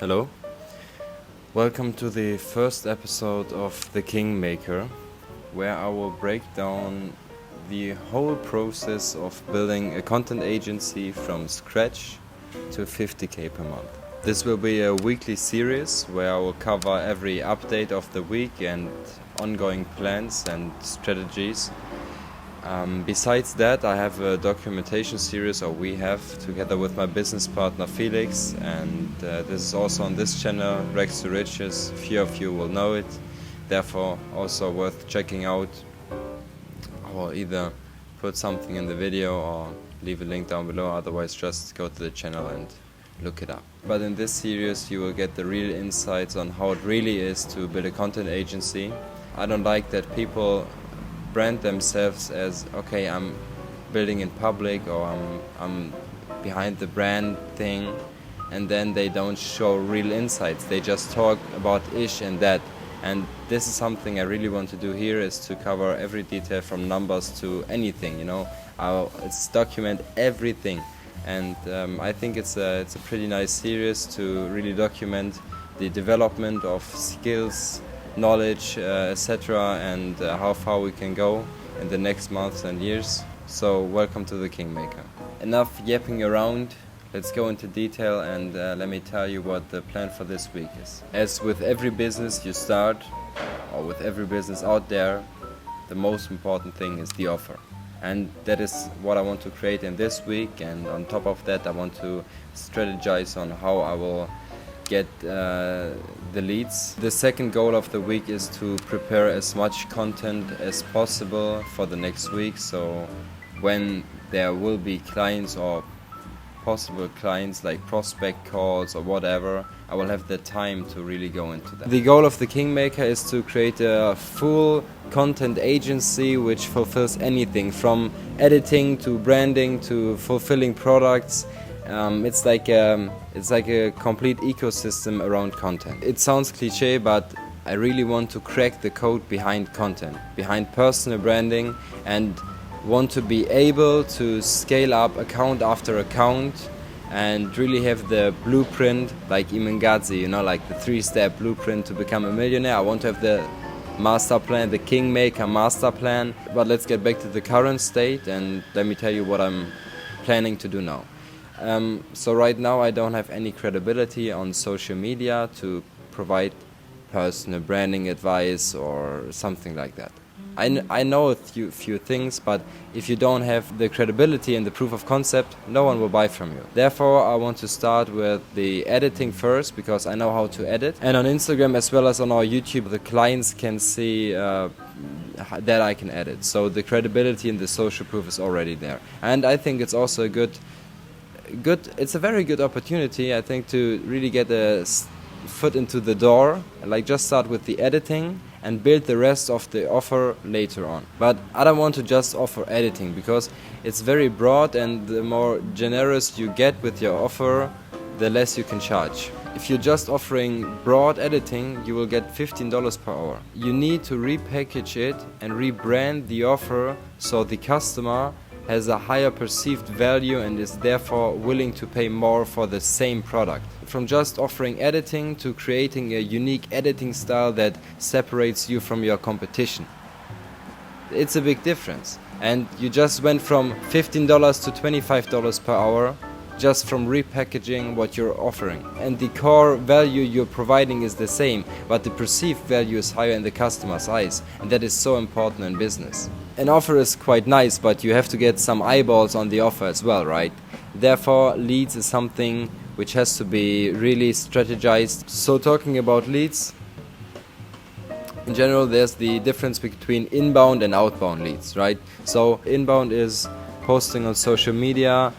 Hello. Welcome to the first episode of the Kingmaker, where I will break down the whole process of building a content agency from scratch to 50k per month. This will be a weekly series where I will cover every update of the week and ongoing plans and strategies. Besides that, I have a documentation series, or we have, together with my business partner Felix, and this is also on this channel, Rex to Riches. Few of you will know it, therefore also worth checking out. I will either put something in the video or leave a link down below, otherwise just go to the channel and look it up. But in this series you will get the real insights on how it really is to build a content agency. I don't like that people brand themselves as, okay, I'm building in public, or I'm behind the brand thing, and then they don't show real insights. They just talk about ish and that. And this is something I really want to do here, is to cover every detail from numbers to anything, you know. It's document everything. And I think it's a pretty nice series to really document the development of skills, knowledge, etc., and how far we can go in the next months and years. So welcome to the Kingmaker. Enough yapping around, let's go into detail, and let me tell you what the plan for this week is. As with every business you start, or with every business out there, the most important thing is the offer. And that is what I want to create in this week, and on top of that I want to strategize on how I will get the leads. The second goal of the week is to prepare as much content as possible for the next week, so when there will be clients or possible clients, like prospect calls or whatever, I will have the time to really go into that. The goal of the Kingmaker is to create a full content agency which fulfills anything from editing to branding to fulfilling products. It's like a complete ecosystem around content. It sounds cliche, but I really want to crack the code behind content, behind personal branding, and want to be able to scale up account after account and really have the blueprint like Imengazi, you know, like the 3-step blueprint to become a millionaire. I want to have the master plan, the Kingmaker master plan. But let's get back to the current state and let me tell you what I'm planning to do now. So right now I don't have any credibility on social media to provide personal branding advice or something like that. I know a few things, but if you don't have the credibility and the proof of concept, no one will buy from you. Therefore, I want to start with the editing first, because I know how to edit. And on Instagram as well as on our YouTube, the clients can see that I can edit. So the credibility and the social proof is already there. And I think it's also it's a very good opportunity, I think, to really get a foot into the door, like just start with the editing and build the rest of the offer later on. But I don't want to just offer editing, because it's very broad, and the more generous you get with your offer, the less you can charge. If you're just offering broad editing, you will get $15 per hour. You need to repackage it and rebrand the offer so the customer has a higher perceived value and is therefore willing to pay more for the same product. From just offering editing to creating a unique editing style that separates you from your competition. It's a big difference. And you just went from $15 to $25 per hour just from repackaging what you're offering. And the core value you're providing is the same, but the perceived value is higher in the customer's eyes, and that is so important in business. An offer is quite nice, but you have to get some eyeballs on the offer as well, right? Therefore, leads is something which has to be really strategized. So talking about leads, in general there's the difference between inbound and outbound leads, right? So inbound is posting on social media,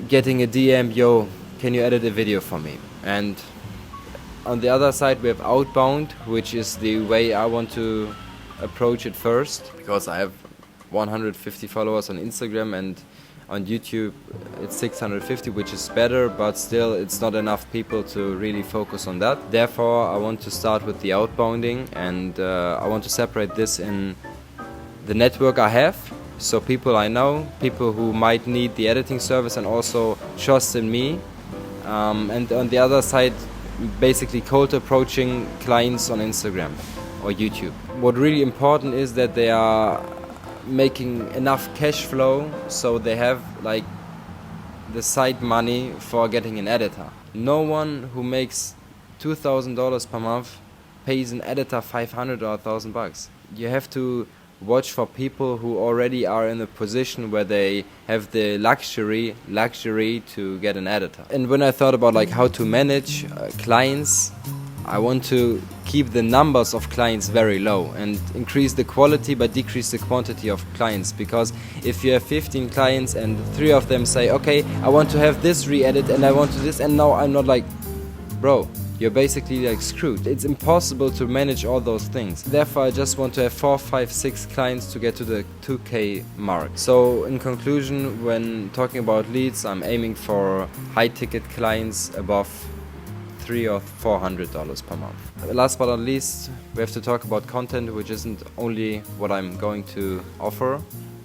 getting a DM, yo, can you edit a video for me? And on the other side we have outbound, which is the way I want to approach it first, because I have 150 followers on Instagram, and on YouTube it's 650, which is better, but still it's not enough people to really focus on that. Therefore I want to start with the outbounding, and I want to separate this in the network I have, so people I know, people who might need the editing service and also trust in me, and on the other side, basically cold approaching clients on Instagram or YouTube. What really important is that they are making enough cash flow so they have like the side money for getting an editor. No one who makes $2,000 per month pays an editor 500 or $1,000. You have to watch for people who already are in a position where they have the luxury to get an editor. And when I thought about like how to manage clients, I want to keep the numbers of clients very low and increase the quality but decrease the quantity of clients, because if you have 15 clients and 3 of them say, okay, I want to have this re-edit and I want to this, and now I'm not, like, bro, you're basically like screwed. It's impossible to manage all those things. Therefore, I just want to have 4, 5, 6 clients to get to the 2K mark. So in conclusion, when talking about leads, I'm aiming for high ticket clients above $300 or $400 per month. Last but not least, we have to talk about content, which isn't only what I'm going to offer,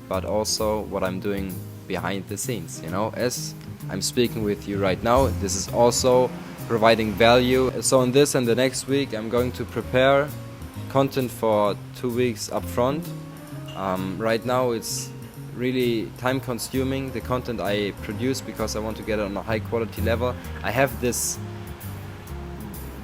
but also what I'm doing behind the scenes. You know, as I'm speaking with you right now, this is also providing value. So in this and the next week, I'm going to prepare content for 2 weeks up front. Right now it's really time consuming, the content I produce, because I want to get it on a high quality level. I have this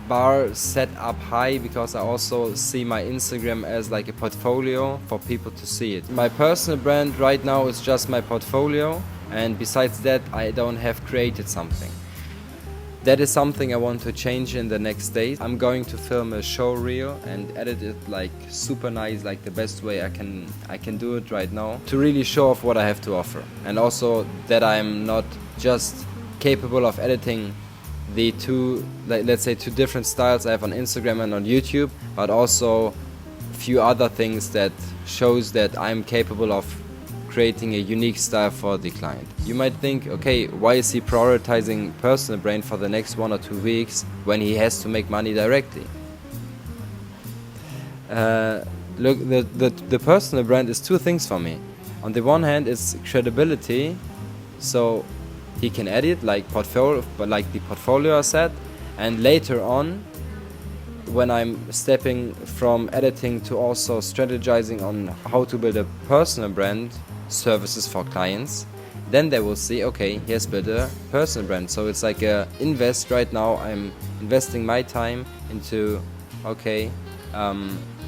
bar set up high because I also see my Instagram as like a portfolio for people to see it. My personal brand right now is just my portfolio, and besides that I don't have created something. That is something I want to change in the next days. I'm going to film a show reel and edit it like super nice, like the best way I can do it right now, to really show off what I have to offer. And also that I'm not just capable of editing the two, let's say, 2 different styles I have on Instagram and on YouTube, but also a few other things that shows that I'm capable of creating a unique style for the client. You might think, okay, why is he prioritizing personal brand for the next 1 or 2 weeks when he has to make money directly? Look, the personal brand is 2 things for me. On the one hand, it's credibility, so he can edit like the portfolio I said, and later on, when I'm stepping from editing to also strategizing on how to build a personal brand services for clients, then they will see, okay, he has built a personal brand. So it's like a invest right now. I'm investing my time into, okay,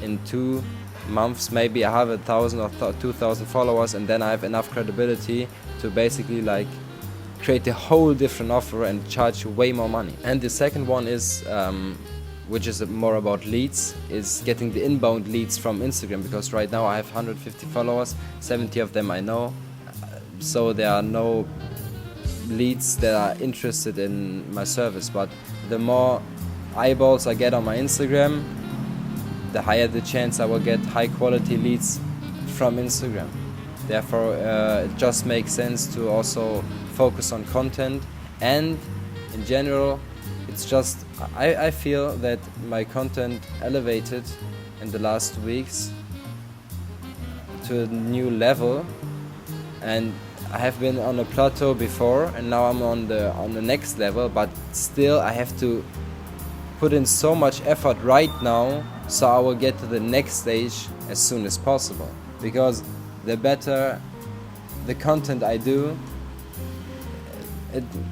in 2 months maybe I have 1,000 or 2,000 followers, and then I have enough credibility to basically like create a whole different offer and charge way more money. And the second one is which is more about leads, is getting the inbound leads from Instagram, because right now I have 150 followers, 70 of them I know, so there are no leads that are interested in my service. But the more eyeballs I get on my Instagram, the higher the chance I will get high quality leads from Instagram. Therefore it just makes sense to also focus on content, and in general it's just, I feel that my content elevated in the last weeks to a new level, and I have been on a plateau before and now I'm on the next level, but still I have to put in so much effort right now so I will get to the next stage as soon as possible. Because the better the content I do,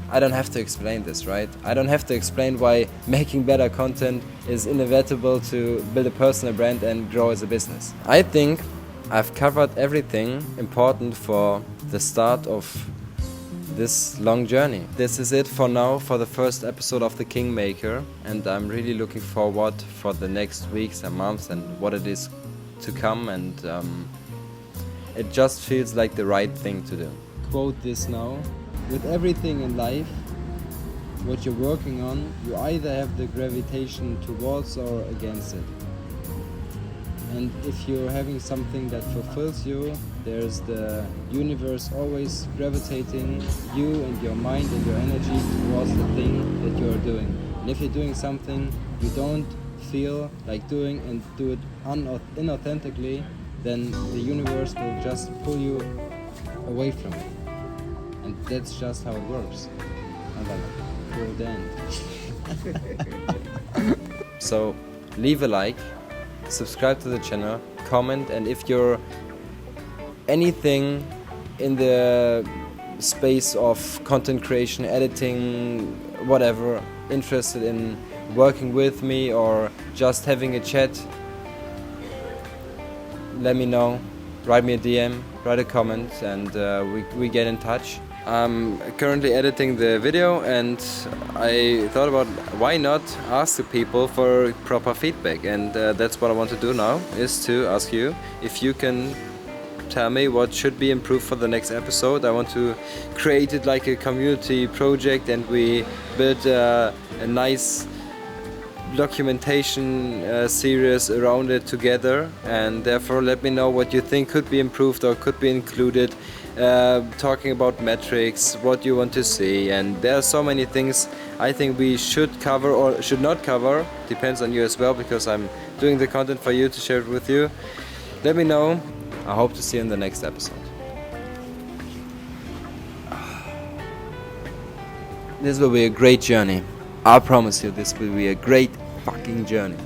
I don't have to explain this, right? I don't have to explain why making better content is inevitable to build a personal brand and grow as a business. I think I've covered everything important for the start of this long journey. This is it for now for the first episode of the Kingmaker, and I'm really looking forward for the next weeks and months and what it is to come, and it just feels like the right thing to do. Quote this now: with everything in life, what you're working on, you either have the gravitation towards or against it. And if you're having something that fulfills you, there's the universe always gravitating you and your mind and your energy towards the thing that you're doing. And if you're doing something you don't feel like doing and do it inauthentically, then the universe will just pull you away from it. And that's just how it works. I don't know. will end. So leave a like, subscribe to the channel, comment, and if you're anything in the space of content creation, editing, whatever, interested in working with me or just having a chat, let me know. Write me a DM, write a comment, and we get in touch. I'm currently editing the video, and I thought about why not ask the people for proper feedback, and that's what I want to do now, is to ask you if you can tell me what should be improved for the next episode. I want to create it like a community project, and we build a nice documentation series around it together, and therefore let me know what you think could be improved or could be included, talking about metrics, what you want to see, and there are so many things I think we should cover or should not cover, depends on you as well, because I'm doing the content for you to share it with you. Let me know. I hope to see you in the next episode. This will be a great journey. I promise you, this will be a great fucking journey.